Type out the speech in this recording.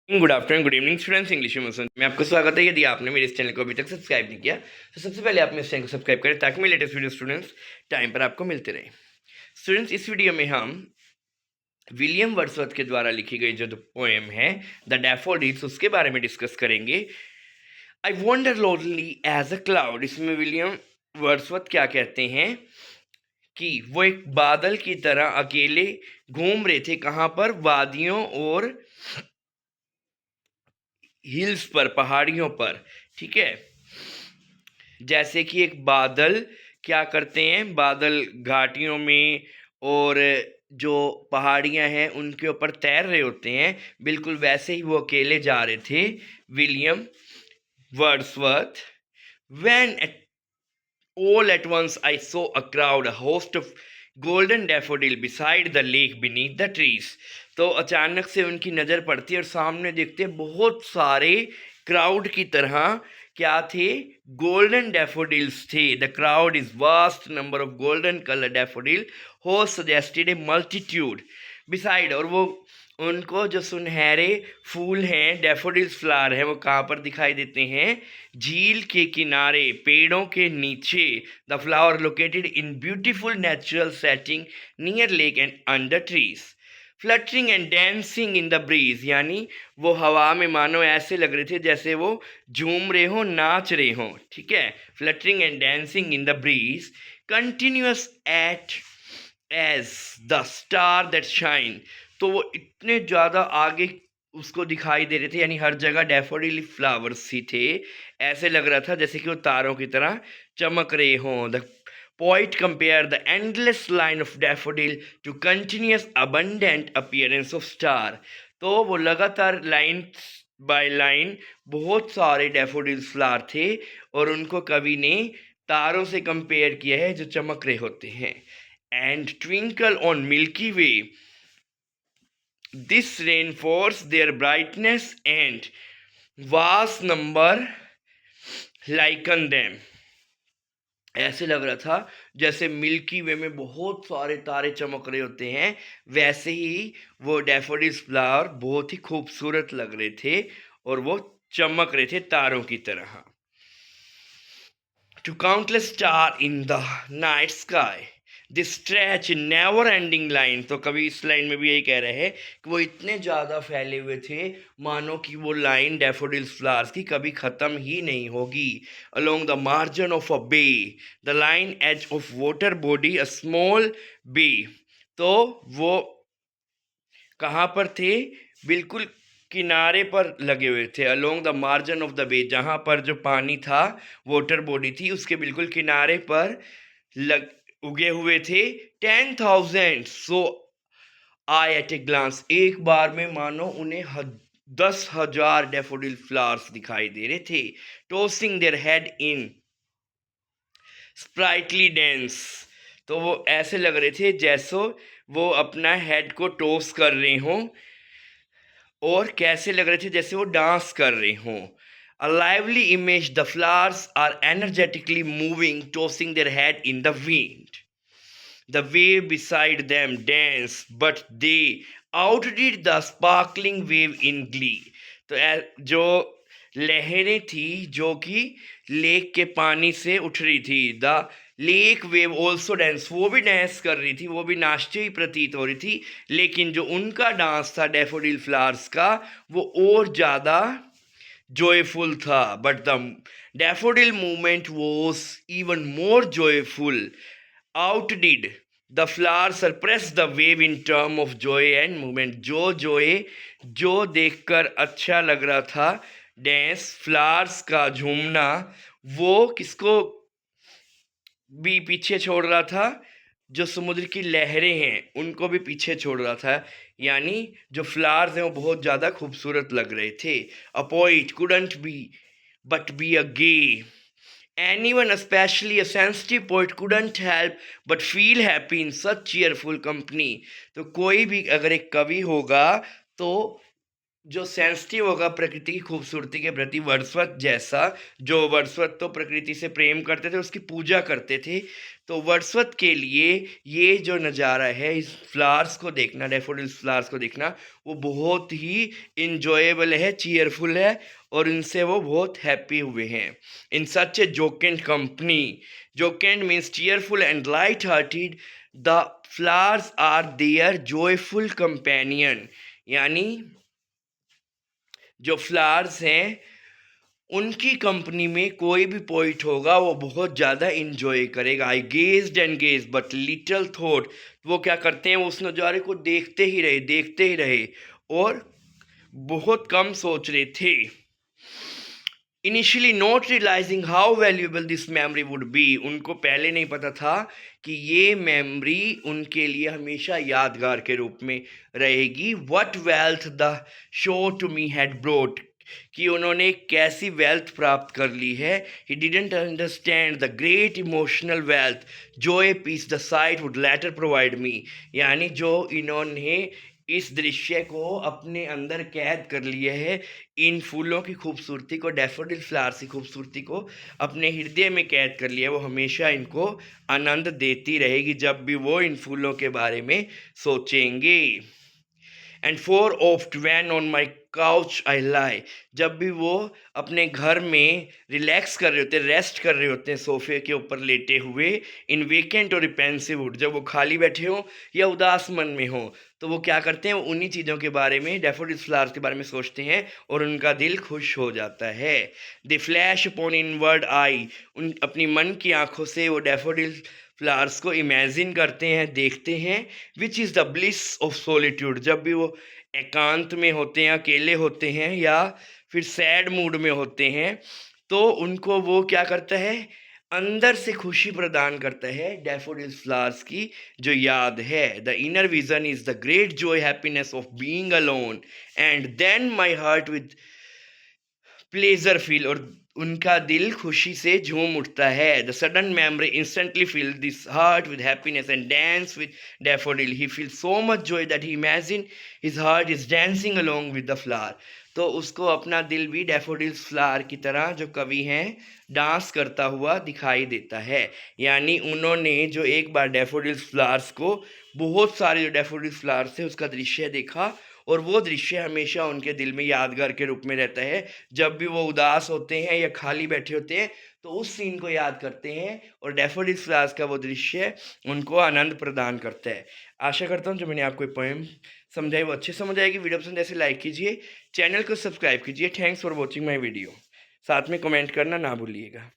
Good afternoon, good evening students. English में आपका स्वागत है। यदि आपने मेरे इस चैनल को अभी तक सब्सक्राइब नहीं किया तो सबसे पहले आप मेरे इस चैनल को सब्सक्राइब करें ताकि मेरे लेटेस्ट वीडियो स्टूडेंट्स टाइम पर आपको मिलते रहे। स्टूडेंट्स, इस वीडियो में हम विलियम वर्ड्सवर्थ के द्वारा लिखी गई जो पोएम है द डैफोडिल्स उसके बारे में डिस्कस करेंगे। I wander lonely as a cloud, इसमें विलियम वर्ड्सवर्थ क्या कहते हैं कि वो एक बादल की तरह अकेले घूम रहे थे। कहाँ पर? वादियों और हिल्स पर, पहाड़ियों पर। ठीक है, जैसे कि एक बादल क्या करते हैं, बादल घाटियों में और जो पहाड़ियां हैं उनके ऊपर तैर रहे होते हैं, बिल्कुल वैसे ही वो अकेले जा रहे थे William Wordsworth. When all at once I saw a crowd, a host of golden daffodil beside the lake beneath the trees. तो अचानक से उनकी नज़र पड़ती है और सामने देखते बहुत सारे क्राउड की तरह क्या थे, गोल्डन डैफोडिल्स थे। The crowd is vast number of golden colour daffodil हो सजेस्टेड ए मल्टीट्यूड बिसाइड, और वो उनको जो सुनहरे फूल हैं, डैफोडिल्स फ्लावर हैं, वो कहाँ पर दिखाई देते हैं? झील के किनारे, पेड़ों के नीचे। The flower located in beautiful natural setting near lake and under trees, fluttering and dancing in the bridge, यानी वो हवा में मानो ऐसे लग रहे थे जैसे वो झूम रहे हो, नाच रहे हो। ठीक है, fluttering and dancing in the breeze, continuous at as the star that shine. तो वो इतने ज़्यादा आगे उसको दिखाई दे रहे थे, यानी हर जगह डैफोडिल फ्लावर्स ही थे। ऐसे लग रहा था जैसे कि वो तारों की तरह चमक रहे हों। The poet compared the endless line of daffodil to continuous abundant appearance of star। तो वो लगातार लाइन बाय लाइन बहुत सारे डैफोडिल्स फ्लावर थे और उनको कवि ने तारों से कंपेयर किया है जो चमक रहे होते हैं। And twinkle on milky way, this reinforced their brightness and vast number liken them। ऐसे लग रहा था जैसे मिल्की वे में बहुत सारे तारे चमक रहे होते हैं, वैसे ही वो डैफोडिल्स फ्लावर बहुत ही खूबसूरत लग रहे थे और वो चमक रहे थे तारों की तरह। To countless stars in the night sky, this stretch in never ending line। तो कभी इस लाइन में भी यही कह रहे हैं कि वो इतने ज़्यादा फैले हुए थे मानो कि वो लाइन डैफोडिल्स फ्लावर्स की कभी ख़त्म ही नहीं होगी। Along the margin of a bay, the line edge of water body, a small bay। तो वो कहाँ पर थे? बिल्कुल किनारे पर लगे हुए थे। Along the margin of the bay, जहाँ पर जो पानी था, वाटर बॉडी थी, उसके बिल्कुल किनारे पर लग उगे हुए थे 10,000। सो आई एट ए ग्लांस, एक बार में मानो उन्हें 10,000 डैफोडिल फ्लावर्स दिखाई दे रहे थे। Tossing their head in sprightly dance, तो वो ऐसे लग रहे थे जैसो वो अपना हेड को टॉस कर रहे हों, और कैसे लग रहे थे जैसे वो डांस कर रहे हों। A lively image, the flowers are energetically moving, tossing their head in the wind. The wave beside them danced, but they outdid the sparkling wave in glee। तो जो लहरें थी जो कि लेक के पानी से उठ रही थी, the lake wave also dance, वो भी डांस कर रही थी, वो भी नाचती हुई प्रतीत हो रही थी, लेकिन जो उनका डांस था डैफोडिल फ्लावर्स का, वो और ज़्यादा joyful था। But the daffodil movement was even more joyful, outdid the flower suppress the wave in term of joy and movement। जो joy, जो देखकर अच्छा लग रहा था डांस फ्लावर्स का झूमना, वो किसको भी पीछे छोड़ रहा था? जो समुद्र की लहरें हैं उनको भी पीछे छोड़ रहा था, यानी जो फ्लावर्स हैं वो बहुत ज़्यादा खूबसूरत लग रहे थे। A poet couldn't be but be a gay, anyone especially a sensitive poet couldn't help but feel happy in such cheerful company। तो कोई भी अगर एक कवि होगा तो जो सेंसिटिव होगा प्रकृति की खूबसूरती के प्रति, वर्dsworth जैसा, जो वर्dsworth तो प्रकृति से प्रेम करते थे, उसकी पूजा करते थे। तो वर्dsworth के लिए ये जो नज़ारा है, इस फ्लावर्स को देखना, डैफोडिल्स फ्लावर्स को देखना, वो बहुत ही इंजॉयबल है, चीयरफुल है, और इनसे वो बहुत हैप्पी हुए हैं। In such a jocund company, jocund means cheerful and light hearted, the flowers are their joyful companion. यानी जो फ्लावर्स हैं, उनकी कंपनी में कोई भी पोइट होगा वो बहुत ज़्यादा इंजॉय करेगा। I gazed and gaze but little thought, वो क्या करते हैं, उस नज़ारे को देखते ही रहे, देखते ही रहे, और बहुत कम सोच रहे थे। Initially not realising how valuable this memory would be, उनको पहले नहीं पता था कि ये मेमोरी उनके लिए हमेशा यादगार के रूप में रहेगी। What wealth the show to me had brought, कि उन्होंने कैसी वेल्थ प्राप्त कर ली है। He didn't understand the great emotional wealth joy peace the sight would later provide me, यानी जो इन्होंने इस दृश्य को अपने अंदर कैद कर लिया है, इन फूलों की खूबसूरती को, डैफोडिल फ्लावर्स की खूबसूरती को अपने हृदय में कैद कर लिया है, वो हमेशा इनको आनंद देती रहेगी जब भी वो इन फूलों के बारे में सोचेंगे। And for oft when on my couch I lie, जब भी वो अपने घर में रिलैक्स कर रहे होते हैं, रेस्ट कर रहे होते हैं सोफे के ऊपर लेटे हुए, इन वेकेंट और रिपेंसिव वुड, जब वो खाली बैठे हों या उदास मन में हों, तो वो क्या करते हैं, वो उन्हीं चीज़ों के बारे में, डैफोडिल्स फ्लावर्स के बारे में सोचते हैं, और उनका दिल खुश हो जाता है। द फ्लैश अपॉन इनवर्ड आई, उन अपनी मन की आंखों से वो डैफोडिल फ्लावर्स को इमेजिन करते हैं, देखते हैं। Which is the bliss of solitude, जब भी वो एकांत में होते हैं, अकेले होते हैं, या फिर सैड मूड में होते हैं, तो उनको वो क्या करता है, अंदर से खुशी प्रदान करता है, डैफोडिल्स फ्लावर्स की जो याद है। The inner vision is the great joy happiness of being alone, and then my heart with pleasure feel, और उनका दिल खुशी से झूम उठता है। The sudden memory instantly feel this heart with happiness and dance with daffodil, he feel so much joy that he imagine his heart is dancing along with the flower, तो उसको अपना दिल भी डैफोडिल्स फ्लावर की तरह, जो कवि हैं, डांस करता हुआ दिखाई देता है। यानी उन्होंने जो एक बार डैफोडिल्स फ्लावर्स को, बहुत सारे जो डैफोडिल्स फ्लावर्स थे उसका दृश्य देखा, और वो दृश्य हमेशा उनके दिल में यादगार के रूप में रहता है। जब भी वो उदास होते हैं या खाली बैठे होते हैं, तो उस सीन को याद करते हैं, और डैफोडिल्स फ्लावर्स का वो दृश्य उनको आनंद प्रदान करता है। आशा करता हूँ जो मैंने आपको पोएम समझाई वो अच्छे समझ आएगी। वीडियो पसंद ऐसे लाइक कीजिए, चैनल को सब्सक्राइब कीजिए। Thanks for watching my video. साथ में कमेंट करना ना भूलिएगा।